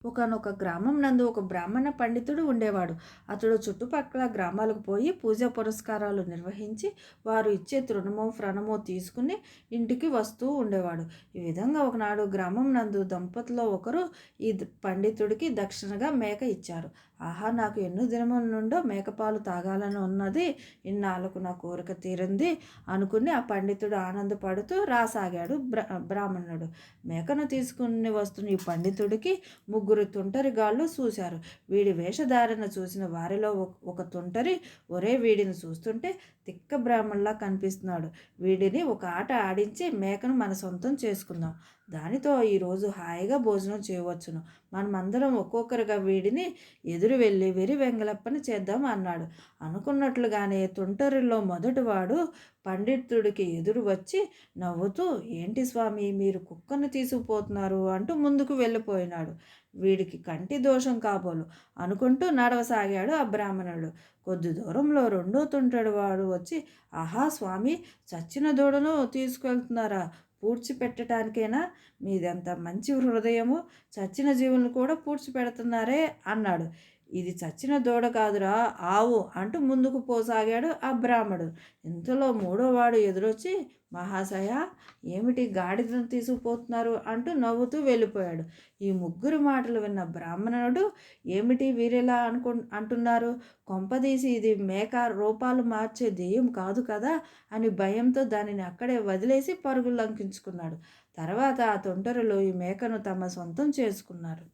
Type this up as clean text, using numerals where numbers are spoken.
ఒకానొక గ్రామం నందు ఒక బ్రాహ్మణ పండితుడు ఉండేవాడు. అతడు చుట్టుపక్కల గ్రామాలకు పోయి పూజా పురస్కారాలు నిర్వహించి వారు ఇచ్చే తృణమో ఫ్రణమో తీసుకుని ఇంటికి వస్తూ ఉండేవాడు. ఈ విధంగా ఒకనాడు గ్రామం నందు దంపతుల్లో ఒకరు ఈ పండితుడికి దక్షిణగా మేక ఇచ్చారు. ఆహా, నాకు ఎన్నో దినముల నుండో మేకపాలు తాగాలని ఉన్నది, ఇన్నాళ్ళకు నా కోరిక తీరింది అనుకుని ఆ పండితుడు ఆనందపడుతూ రాసాగాడు. బ్రాహ్మణుడు మేకను తీసుకుని వస్తున్న ఈ పండితుడికి ముగ్గురు తుంటరిగాళ్ళు చూశారు. వీడి వేషధారణ చూసిన వారిలో ఒక తుంటరి, ఒరే వీడిని చూస్తుంటే తిక్క బ్రాహ్మణులా కనిపిస్తున్నాడు, వీడిని ఒక ఆట ఆడించి మేకను మన సొంతం చేసుకుందాం, దానితో ఈరోజు హాయిగా భోజనం చేయవచ్చును, మనమందరం ఒక్కొక్కరుగా వీడిని ఎదురు వెళ్ళి వెరి వెంగలప్పని చేద్దాం అన్నాడు. అనుకున్నట్లుగానే తుంటరిలో మొదటివాడు పండితుడికి ఎదురు వచ్చి నవ్వుతూ, ఏంటి స్వామి, మీరు కుక్కను తీసుకుపోతున్నారు అంటూ ముందుకు వెళ్ళిపోయినాడు. వీడికి కంటి దోషం కాబోలు అనుకుంటూ నడవసాగాడు ఆ బ్రాహ్మణుడు. కొద్ది దూరంలో రెండో తుంటడు వాడు వచ్చి, ఆహా స్వామి, చచ్చిన దూడను తీసుకెళ్తున్నారా, పూడ్చిపెట్టడానికేనా, మీదెంత మంచి హృదయము, చచ్చిన జీవులను కూడా పూడ్చిపెడుతున్నారే అన్నాడు. ఇది చచ్చిన దూడ కాదురా, ఆవు అంటూ ముందుకు పోసాగాడు ఆ బ్రాహ్మడు. ఇంతలో మూడోవాడు ఎదురొచ్చి, మహాశయ, ఏమిటి గాడిదను తీసుకుపోతున్నారు అంటూ నవ్వుతూ వెళ్ళిపోయాడు. ఈ ముగ్గురు మాటలు విన్న బ్రాహ్మణుడు, ఏమిటి వీరిలా అంటున్నారు, కొంపదీసి ఇది మేక రూపాలు మార్చే దెయ్యం కాదు కదా అని భయంతో దానిని అక్కడే వదిలేసి పరుగులు లంకించుకున్నాడు. తర్వాత ఆ తొంటరులు ఈ మేకను తమ సొంతం చేసుకున్నారు.